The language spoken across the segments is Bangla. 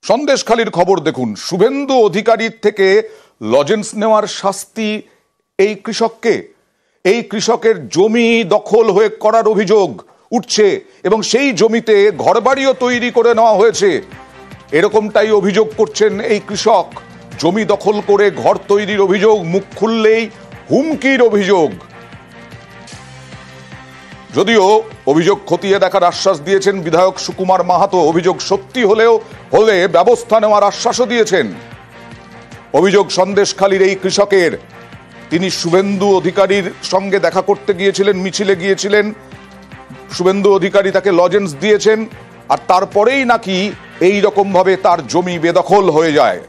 সন্দেশখালীর খবর দেখুন। শুভেন্দু অধিকারীর থেকে লজেন্স নেওয়ার শাস্তি এই কৃষককে। এই কৃষকের জমি দখল হয়ে করার অভিযোগ উঠছে এবং সেই জমিতে ঘরবাড়িও তৈরি করে নেওয়া হয়েছে, এরকমটাই অভিযোগ করছেন এই কৃষক। জমি দখল করে ঘর তৈরির অভিযোগ, মুখ খুললেই হুমকির অভিযোগ। যদিও অভিযোগ খতিয়ে দেখার আশ্বাস দিয়েছেন বিধায়ক সুকুমার মাহাতো। অভিযোগ সত্যি হলে ব্যবস্থা নেওয়ার আশ্বাসও দিয়েছেন। অভিযোগ সন্দেশখালীর এই কৃষকের। তিনি শুভেন্দু অধিকারীর সঙ্গে দেখা করতে গিয়েছিলেন, মিছিলে গিয়েছিলেন। শুভেন্দু অধিকারী তাকে লজেন্স দিয়েছেন, আর তারপরেই নাকি এই রকম ভাবে তার জমি বেদখল হয়ে যায়।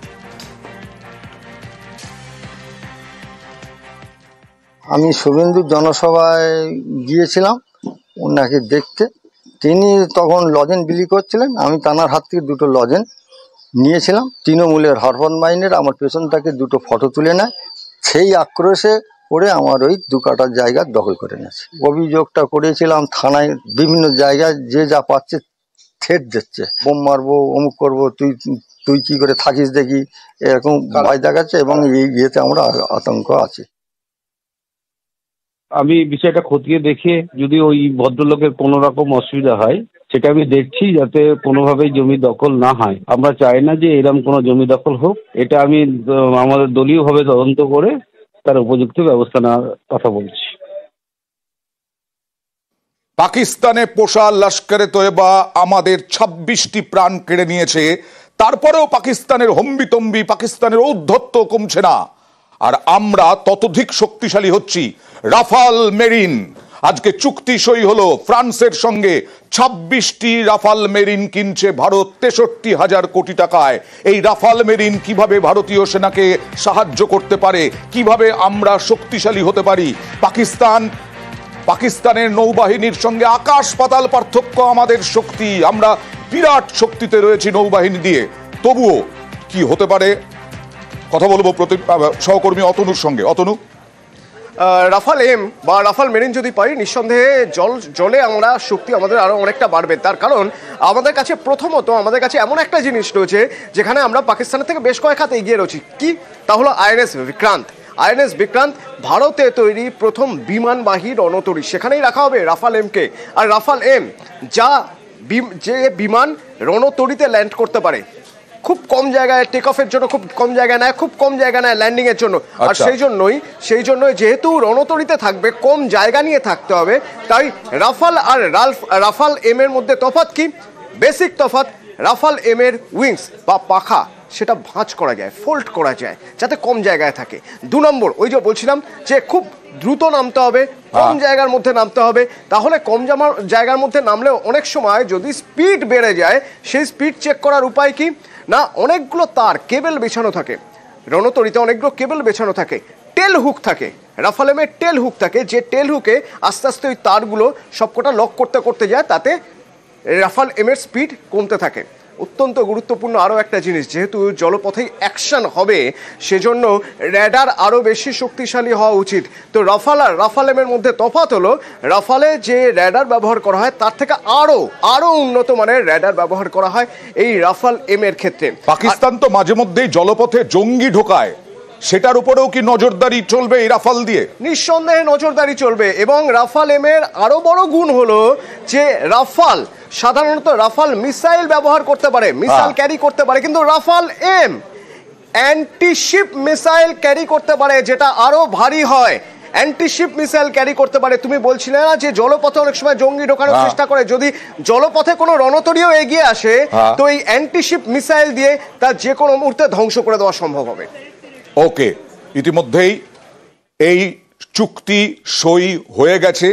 আমি শুভেন্দুর জনসভায় গিয়েছিলাম ওনাকে দেখতে। তিনি তখন লজেন বিলি করছিলেন। আমি তানার হাত থেকে দুটো লজেন নিয়েছিলাম। তৃণমূলের হরপদ মাইনের আমার পেছন থেকে দুটো ফটো তুলে নেয়। সেই আক্রোশে পড়ে আমার ওই 2 কাঠা জায়গা দখল করে নিয়েছে। অভিযোগটা করেছিলাম থানায়, বিভিন্ন জায়গায় যে যা পাচ্ছে থ্রেট দিচ্ছে, বোম মারবো, অমুক করবো, তুই কি করে থাকিস দেখি, এরকম ভয় দেখাচ্ছে এবং এই ইয়েতে আমরা আতঙ্ক আছি। আমি বিষয়টা খতিয়ে দেখে যদি ওই ভদ্রলোকের কোনো রকম অসুবিধা হয় সেটা আমি দেখছি, যাতে কোনোভাবেই জমি দখল না হয়। আমরা চাই না যে এরকম কোনো জমি দখল হোক। এটা আমি আমাদের দলীয়ভাবে তদন্ত করে তার উপযুক্ত ব্যবস্থা নেওয়ার কথা বলছি। পাকিস্তানে পোষা লস্করে তৈবা আমাদের 26টি প্রাণ কেড়ে নিয়েছে, তারপরেও পাকিস্তানের হম্বিতম্বি, পাকিস্তানের ঔদ্ধত্য কমছে না, আর আমরা ততোধিক শক্তিশালী হচ্ছি। রাফাল মেরিন আজকে চুক্তি সই হলো ফ্রান্সের সঙ্গে। 26টি রাফাল মেরিন কিনছে ভারত 63,000 কোটি টাকায়। এই রাফাল মেরিন কিভাবে ভারতীয় সেনাকে সাহায্য করতে পারে, কিভাবে আমরা শক্তিশালী হতে পারি। পাকিস্তানের নৌবাহিনীর সঙ্গে আকাশ পাতাল পার্থক্য আমাদের শক্তি। আমরা বিরাট শক্তিতে রয়েছি নৌবাহিনী দিয়ে। তবুও কি হতে পারে, কথা বলবো সহকর্মী অতনুর সঙ্গে। অতনু, রাফাল এম বা রাফাল মেরিন যদি পাই, নিঃসন্দেহে জলে আমরা শক্তি আমাদের আরো অনেকটা বাড়বে। তার কারণ আমাদের কাছে প্রথমত আমাদের কাছে এমন একটা জিনিস রয়েছে যেখানে আমরা পাকিস্তানের থেকে বেশ কয়েক হাত এগিয়ে রয়েছি। কি তা হলো আইএনএস বিক্রান্ত। আইএনএস বিক্রান্ত ভারতে তৈরি প্রথম বিমানবাহী রণতরী, সেখানেই রাখা হবে রাফাল এমকে। আর রাফাল এম যে বিমান রণতরীতে ল্যান্ড করতে পারে, খুব কম জায়গায় টেক অফের জন্য খুব কম জায়গা নেয়, খুব কম জায়গা নেয় ল্যান্ডিং এর জন্য। আর সেই জন্যই যেহেতু রণতরীতে থাকবে, কম জায়গা নিয়ে থাকতে হবে, তাই রাফাল আর রাফাল এম এর মধ্যে তফাৎ কি? বেসিক তফাৎ, রাফাল এম এর উইংস বা পাখা সেটা ভাঁজ করা যায়, ফোল্ড করা যায় যাতে কম জায়গায় থাকে। 2 নম্বর, ওই যে বলছিলাম যে খুব দ্রুত নামতে হবে, কম জায়গার মধ্যে নামতে হবে। তাহলে কম জায়গার মধ্যে নামলেও অনেক সময় যদি স্পিড বেড়ে যায়, সেই স্পিড চেক করার উপায় কি না, অনেকগুলো তার কেবল বেছানো থাকে রণতরীতে, অনেকগুলো কেবল বেছানো থাকে, টেল হুক থাকে, রাফাল এমের টেল হুক থাকে, যে টেল হুকে আস্তে আস্তে ওই তারগুলো সবকটা লক করতে করতে যায়, তাতে রাফাল এমের স্পিড কমতে থাকে। অত্যন্ত গুরুত্বপূর্ণ আরও একটা জিনিস, যেহেতু জলপথেই অ্যাকশন হবে, সেজন্য র্যাডার আরও বেশি শক্তিশালী হওয়া উচিত। তো রাফাল আর রাফাল এমের মধ্যে তফাৎ হলো, রাফালে যে র্যাডার ব্যবহার করা হয় তার থেকে আরো উন্নত মানের র্যাডার ব্যবহার করা হয় এই রাফাল এম এর ক্ষেত্রে। পাকিস্তান তো মাঝে মধ্যেই জলপথে জঙ্গি ঢোকায়, সেটার উপরেও কি নজরদারি চলবে এই রাফাল দিয়ে? নিঃসন্দেহে নজরদারি চলবে। এবং রাফাল এম এর আরো বড় গুণ হলো যে রাফাল সাধারণত রাফাল মিসাইল ব্যবহার করতে পারে, মিসাইল ক্যারি করতে পারে, কিন্তু Rafale M antiship missile carry করতে পারে, যেটা আরো ভারী হয়। অ্যান্টিশিপ মিসাইল ক্যারি করতে পারে। তুমি বলছিলে না যে জলপথে অনেক সময় জঙ্গি ঢোকানোর চেষ্টা করে, যদি জলপথে কোনো রণতরীও এগিয়ে আসে তো এই অ্যান্টিশিপ মিসাইল দিয়ে তার যে কোনো মুহূর্তে ধ্বংস করে দেওয়া সম্ভব হবে। ওকে, ইতিমধ্যেই এই চুক্তি সই হয়ে গেছে।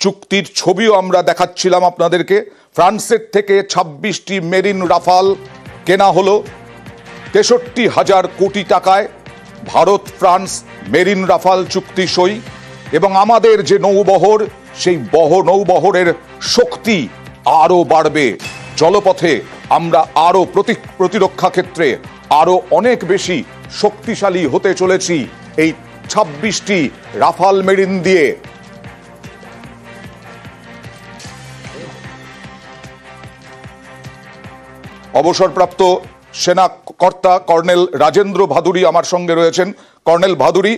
চুক্তির ছবিও আমরা দেখাচ্ছিলাম আপনাদেরকে। ফ্রান্সের থেকে 26টি মেরিন রাফাল কেনা হলো 63,000 কোটি টাকায়। ভারত ফ্রান্স মেরিন রাফাল চুক্তি সই, এবং আমাদের যে নৌবহর, সেই নৌবহরের শক্তি আরো বাড়বে। জলপথে আমরা আরো প্রতিরক্ষা ক্ষেত্রে আরো অনেক বেশি শক্তিশালী হতে চলেছি এই 26টি রাফাল মেরিন দিয়ে। অবসরপ্রাপ্ত সেনা কর্তা কর্নেল রাজেন্দ্র ভাদুরী আমার সঙ্গে রয়েছেন। কর্নেল ভাদুরী,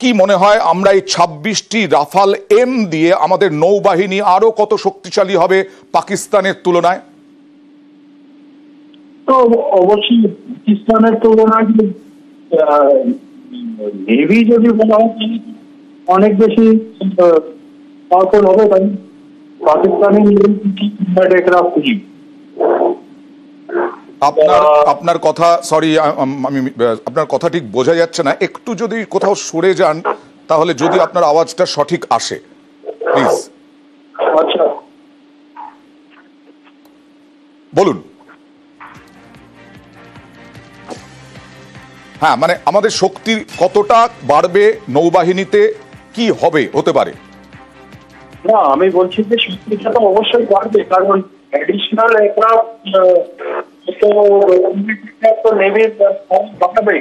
কি মনে হয় আমরা এই 26টি রাফাল এম দিয়ে আমাদের নৌবাহিনী আরো কত শক্তিশালী হবে পাকিস্তানের তুলনায়? তো অবশ্যই পাকিস্তানের তুলনায় নেভি যদি বলা হয় অনেক বেশি পাওয়ারফুল হবে, তাই পাকিস্তানি এয়ারক্রাফট নেই। আপনার কথা, সরি আমি আপনার কথা ঠিক বোঝা যাচ্ছে না, একটু যদি কোথাও সরে যান তাহলে যদি আপনার আওয়াজটা সঠিক আসে প্লিজ। আচ্ছা, বলুন। হ্যাঁ, মানে আমাদের শক্তি কতটা বাড়বে নৌবাহিনীতে, কি হবে হতে পারে? না, আমি বলছি যে শক্তিটা তো অবশ্যই বাড়বে, কারণ অ্যাডিশনাল এয়ারক্রাফট নেভির বাড়াবে।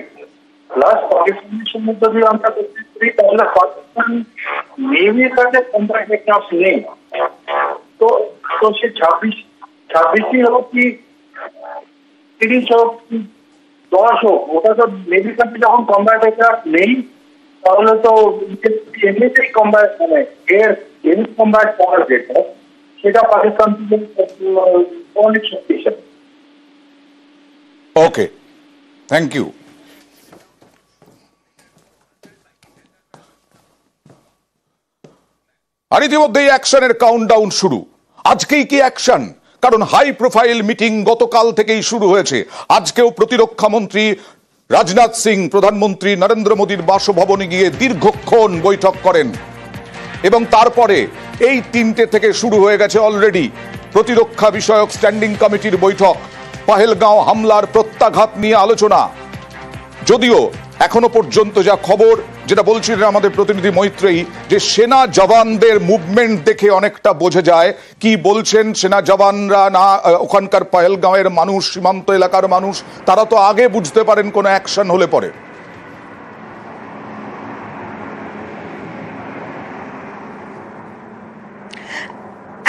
প্লাস পাকিস্তানের সঙ্গে যদি আমরা করতে পারি তাহলে পাকিস্তান নেভির কাছে কম্প্যাক্ট এয়ারক্রাফট নেই। তো সে 26টি হোক কি 30 হোক 10 হোক, ওটা তো নেভির কাছে যখন কম্ব্যাট এয়ারক্রাফট নেই তাহলে তো এমনিতেই কম্ব্যাট মানে এর কম্ব্যাট পাওয়ার যেটা সেটা পাকিস্তান থেকে অনেক শক্তিশালী। ওকে, থ্যাংক ইউ। আর ইতিমধ্যেই অ্যাকশনের কাউন্টডাউন শুরু। আজকেই কি অ্যাকশন? কারণ হাই প্রোফাইল মিটিং গতকাল থেকেই শুরু হয়েছে। আজকেও প্রতিরক্ষা মন্ত্রী রাজনাথ সিং প্রধানমন্ত্রী নরেন্দ্র মোদীর বাসভবনে গিয়ে দীর্ঘক্ষণ বৈঠক করেন এবং তারপরে এই 3টে থেকে শুরু হয়ে গেছে অলরেডি প্রতিরক্ষা বিষয়ক স্ট্যান্ডিং কমিটির বৈঠক। পহেলগাঁও হামলার প্রত্যাঘাত নিয়ে আলোচনা। যদিও এখনো পর্যন্ত যা খবর, যেটা বলছিলেন আমাদের প্রতিনিধি মৈত্রেয়ী, যে সেনা জওয়ানদের মুভমেন্ট দেখে অনেকটা বোঝা যায় কি বলছেন সেনা জওয়ানরা। না, ওখানকার পহেলগাঁওয়ের মানুষ, সীমান্ত এলাকার মানুষ, তারা তো আগে বুঝতে পারেন কোনো অ্যাকশন হলে পরে।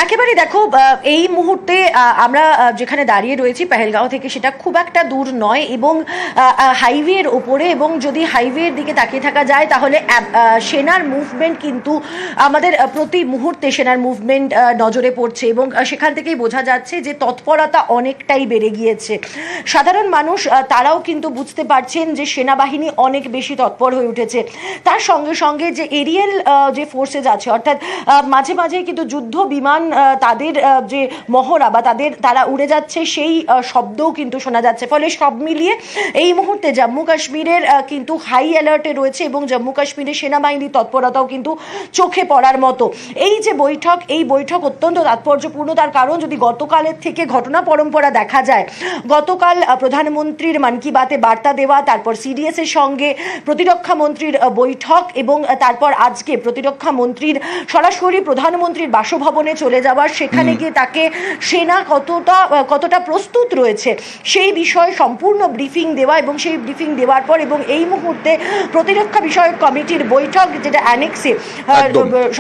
একেবারে দেখো, এই মুহূর্তে আমরা যেখানে দাঁড়িয়ে রয়েছি পেহেলগাঁও থেকে সেটা খুব একটা দূর নয় এবং হাইওয়ের ওপরে, এবং যদি হাইওয়ের দিকে তাকিয়ে থাকা যায় তাহলে সেনার মুভমেন্ট কিন্তু আমাদের প্রতি মুহূর্তে সেনার মুভমেন্ট নজরে পড়ছে এবং সেখান থেকেই বোঝা যাচ্ছে যে তৎপরতা অনেকটাই বেড়ে গিয়েছে। সাধারণ মানুষ তারাও কিন্তু বুঝতে পারছেন যে সেনাবাহিনী অনেক বেশি তৎপর হয়ে উঠেছে। তার সঙ্গে সঙ্গে যে এরিয়াল যে ফোর্সেস আছে, অর্থাৎ মাঝে মাঝে কিন্তু যুদ্ধ বিমান তাদের যে মহড়া বা তারা উড়ে যাচ্ছে সেই শব্দও কিন্তু শোনা যাচ্ছে। ফলে সব মিলিয়ে এই মুহূর্তে জম্মু কাশ্মীরের কিন্তু হাই অ্যালার্টে রয়েছে এবং জম্মু কাশ্মীরের সেনাবাহিনীর তৎপরতাও কিন্তু চোখে পড়ার মতো। এই যে বৈঠক, এই বৈঠক অত্যন্ত তাৎপর্যপূর্ণ। তার কারণ যদি গতকালের থেকে ঘটনা পরম্পরা দেখা যায়, গতকাল প্রধানমন্ত্রীর মন কি বাতে বার্তা দেওয়া, তারপর সিডিএস এর সঙ্গে প্রতিরক্ষা মন্ত্রীর বৈঠক এবং তারপর আজকে প্রতিরক্ষা মন্ত্রীর সরাসরি প্রধানমন্ত্রীর বাসভবনে চলে যাওয়ার, সেখানে গিয়ে তাকে সেনা কতটা প্রস্তুত রয়েছে সেই বিষয়ে সম্পূর্ণ ব্রিফিং দেওয়া এবং সেই ব্রিফিং দেওয়ার পর এবং এই মুহূর্তে প্রতিরক্ষা বিষয়ক কমিটির বৈঠক যেটা অ্যানেক্সে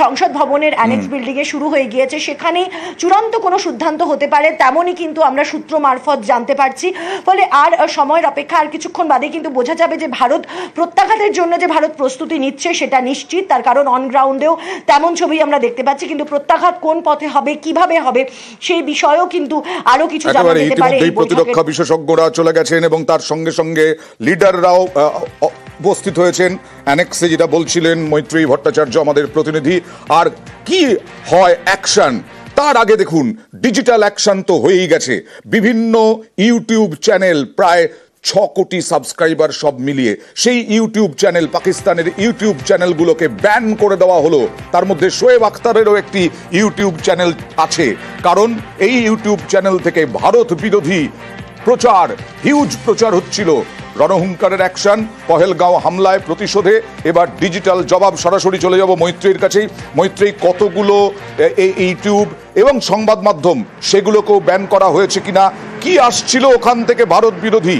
সংসদ ভবনের অ্যানেক্স বিল্ডিং এ শুরু হয়ে গিয়েছে, সেখানে চূড়ান্ত কোনো সিদ্ধান্ত হতে পারে তেমনই কিন্তু আমরা সূত্র মারফত জানতে পারছি। ফলে আর সময়ের অপেক্ষা, আর কিছুক্ষণ বাদে কিন্তু বোঝা যাবে যে ভারত প্রত্যাঘাতের জন্য যে ভারত প্রস্তুতি নিচ্ছে সেটা নিশ্চিত। তার কারণ অন গ্রাউন্ডেও তেমন ছবি আমরা দেখতে পাচ্ছি, কিন্তু প্রত্যাঘাত কোন পথে হবে, কিভাবে হবে সেই বিষয়েও কিন্তু আরো কিছু জানা যেতে পারে। ইতিমধ্যেই প্রতিরক্ষা বিশেষজ্ঞরা চলে গেছেন এবং তার সঙ্গে সঙ্গে লিডাররাও উপস্থিত হয়েছেন অ্যানেক্সে, যেটা বলছিলেন মৈত্রেয়ী ভট্টাচার্য আমাদের প্রতিনিধি। আর কি হয় অ্যাকশন, তার আগে দেখুন ডিজিটাল অ্যাকশন তো হয়েই গেছে। বিভিন্ন ইউটিউব চ্যানেল, প্রায় 6 কোটি সাবস্ক্রাইবার সব মিলিয়ে, সেই ইউটিউব চ্যানেল, পাকিস্তানের ইউটিউব চ্যানেলগুলোকে ব্যান করে দেওয়া হলো। তার মধ্যে শোয়েব আখতারেরও একটি ইউটিউব চ্যানেল আছে, কারণ এই ইউটিউব চ্যানেল থেকে ভারত বিরোধী প্রচার, হিউজ প্রচার হচ্ছিল। রণহুঙ্কারের অ্যাকশন, পহেলগাঁও হামলায় প্রতিশোধে এবার ডিজিটাল জবাব। সরাসরি চলে যাব মৈত্রেয়ীর কাছেই। মৈত্রেয়ী, কতগুলো ইউটিউব এবং সংবাদ মাধ্যম সেগুলোকেও ব্যান করা হয়েছে কিনা, কি আসছিল ওখান থেকে ভারত বিরোধী?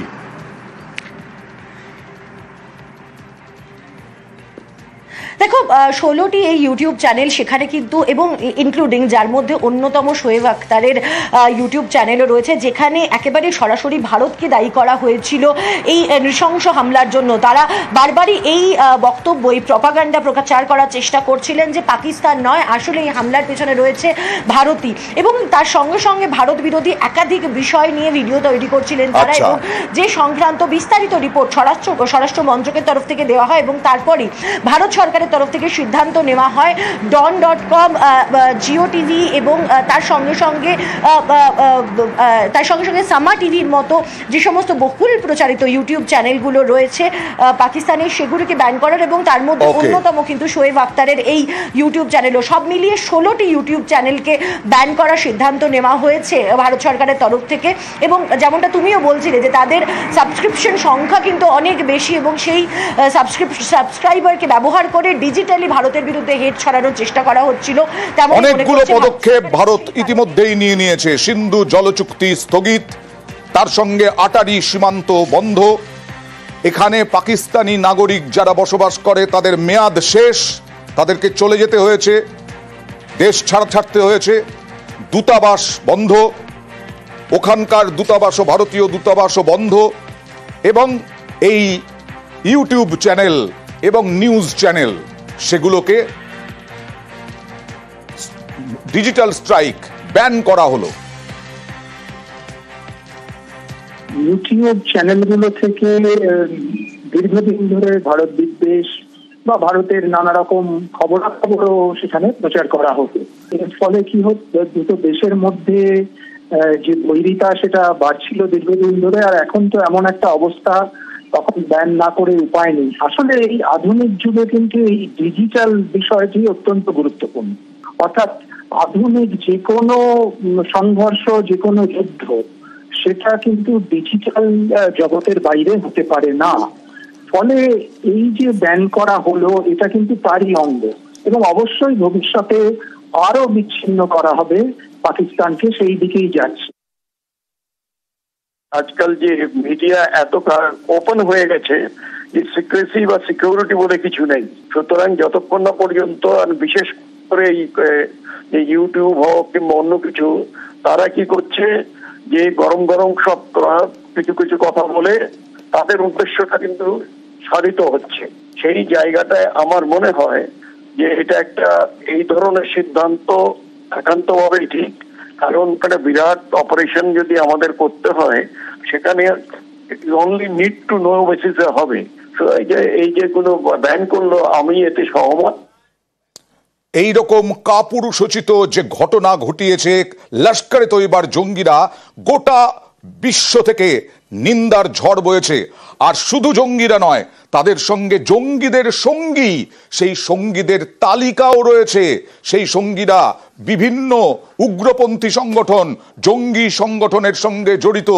দেখো 16টি এই ইউটিউব চ্যানেল, সেখানে কিন্তু এবং ইনক্লুডিং যার মধ্যে অন্যতম শোয়েব আখতারের ইউটিউব চ্যানেলও রয়েছে, যেখানে একেবারে সরাসরি ভারতকে দায়ী করা হয়েছিল এই নৃশংস হামলার জন্য। তারা বারবারই এই বক্তব্য, এই প্রপাগান্ডা প্রচার করার চেষ্টা করছিলেন যে পাকিস্তান নয়, আসলে এই হামলার পেছনে রয়েছে ভারতই, এবং তার সঙ্গে সঙ্গে ভারত বিরোধী একাধিক বিষয় নিয়ে ভিডিও তৈরি করছিলেন তারা, এবং যে সংক্রান্ত বিস্তারিত রিপোর্ট স্বরাষ্ট্র মন্ত্রকের তরফ থেকে দেওয়া হয়, এবং তারপরই ভারত সরকারের তরফ থেকে সিদ্ধান্ত নেওয়া হয় don.com, জিও টিভি এবং তার সঙ্গে সঙ্গে সামা টিভির মতো যে সমস্ত বহুল প্রচারিত ইউটিউব চ্যানেলগুলো রয়েছে পাকিস্তানের, সেগুলিকে ব্যান করার, এবং তার মধ্যে অন্যতম কিন্তু শোয়েব আখতারের এই ইউটিউব চ্যানেলও। সব মিলিয়ে 16টি ইউটিউব চ্যানেলকে ব্যান করার সিদ্ধান্ত নেওয়া হয়েছে ভারত সরকারের তরফ থেকে, এবং যেমনটা তুমিও বলছিলে যে তাদের সাবস্ক্রিপশন সংখ্যা কিন্তু অনেক বেশি, এবং সেই সাবস্ক্রাইবারকে ব্যবহার করে ডিজিটালি ভারতের বিরুদ্ধে হেট ছড়ানোর চেষ্টা করা হচ্ছিল। তেমন অনেকগুলো পদক্ষেপ ভারত ইতিমধ্যেই নিয়ে নিয়েছে। সিন্ধু জল চুক্তি স্থগিত, তার সঙ্গে আটারি সীমান্ত বন্ধ, এখানে পাকিস্তানি নাগরিক যারা বসবাস করে তাদের মেয়াদ শেষ, তাদেরকে চলে যেতে হয়েছে, দেশ ছাড়তে হয়েছে, দূতাবাস বন্ধ, ওখানকার দূতাবাসও, ভারতীয় দূতাবাসও বন্ধ, এবং এই ইউটিউব চ্যানেল এবং নিউজ চ্যানেল সেগুলোকে ডিজিটাল স্ট্রাইক ব্যান করা হলো। ইউটিউব চ্যানেলগুলো থেকে দীর্ঘদিন ধরে ভারত বিদ্বেষ বা ভারতের নানা রকম খবরাখবরও সেখানে প্রচার করা হতো। এর ফলে কি হতো, দুটো দেশের মধ্যে যে বৈরিতা সেটা বাড়ছিল দীর্ঘদিন ধরে, আর এখন তো এমন একটা অবস্থা, তখন ব্যান না করে উপায় নেই। আসলে এই আধুনিক যুগে কিন্তু এই ডিজিটাল বিষয়টি অত্যন্ত গুরুত্বপূর্ণ। অর্থাৎ আধুনিক যে কোনো সংঘর্ষ, যে কোনো যুদ্ধ, সেটা কিন্তু ডিজিটাল জগতের বাইরে হতে পারে না। ফলে এই যে ব্যান করা হলো, এটা কিন্তু তারই অঙ্গ, এবং অবশ্যই ভবিষ্যতে আরো বিচ্ছিন্ন করা হবে পাকিস্তানকে, সেই দিকেই যাচ্ছে। আজকাল যে মিডিয়া এত ওপেন হয়ে গেছে যে সিক্রেসি বা সিকিউরিটি বলে কিছু নেই। সুতরাং যতক্ষণ না পর্যন্ত, বিশেষ করে এই ইউটিউব হোক কিংবা অন্য কিছু, তারা কি করছে যে গরম গরম সব কিছু কিছু কথা বলে তাদের উদ্দেশ্যটা কিন্তু সাধিত হচ্ছে। সেই জায়গাটায় আমার মনে হয় যে এটা একটা, এই ধরনের সিদ্ধান্ত একান্তভাবেই ঠিক, কারণ একটা বিরাট অপারেশন যদি আমাদের করতে হয়, সেখানে অনলি নিড টু নো বেসিসে হবে। এই যে কোনো ব্যান করলো, আমি এতে সহমত। এইরকম কাপুরুষোচিত যে ঘটনা ঘটিয়েছে লস্করে তৈবার জঙ্গিরা, গোটা বিশ্ব থেকে নিন্দার ঝড় বয়েছে। আর শুধু জঙ্গিরা নয়, তাদের সঙ্গে জঙ্গিদের সঙ্গী, সেই সঙ্গীদের তালিকাও রয়েছে। সেই সঙ্গীরা বিভিন্ন উগ্রপন্থী সংগঠন, জঙ্গি সংগঠনের সঙ্গে জড়িত,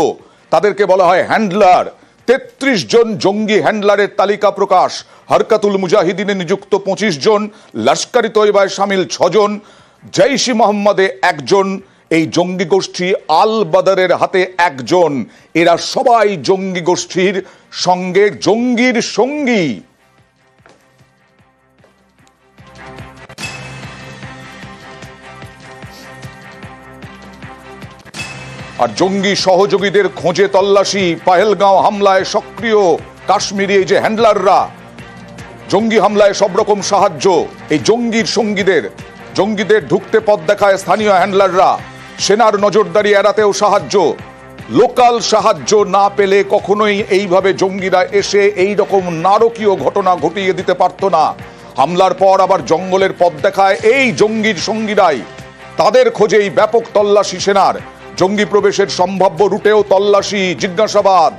তাদেরকে বলা হয় হ্যান্ডলার। 33 জন জঙ্গি হ্যান্ডলারের তালিকা প্রকাশ। হরকাতুল মুজাহিদিনে নিযুক্ত 25 জন, লস্করে তৈবায় সামিল 6 জন, জৈশ-ই মোহাম্মদে 1 জন, এই জঙ্গি গোষ্ঠী আল বাদারের হাতে 1 জন। এরা সবাই জঙ্গি গোষ্ঠীর সঙ্গে জঙ্গির সঙ্গী। আর জঙ্গি সহযোগীদের খোঁজে তল্লাশি, পহেলগাঁও হামলায় সক্রিয় কাশ্মীরি এই যে হ্যান্ডলাররা, জঙ্গি হামলায় সব রকম সাহায্য এই জঙ্গির সঙ্গীদের। জঙ্গিদের ঢুকতে পথ দেখায় স্থানীয় হ্যান্ডলাররা, সেনার নজরদারি এড়াতেও সাহায্য। লোকাল সাহায্য না পেলে কখনোই এইভাবে জঙ্গিরা এসে এই রকম নারকীয় ঘটনা ঘটিয়ে দিতে পারত না। হামলার পর আবার জঙ্গলের পথ দেখায় এই জঙ্গির সঙ্গীরাই। তাদের খোঁজেই ব্যাপক তল্লাশি সেনার। জঙ্গি প্রবেশের সম্ভাব্য রুটেও তল্লাশি, জিজ্ঞাসাবাদ।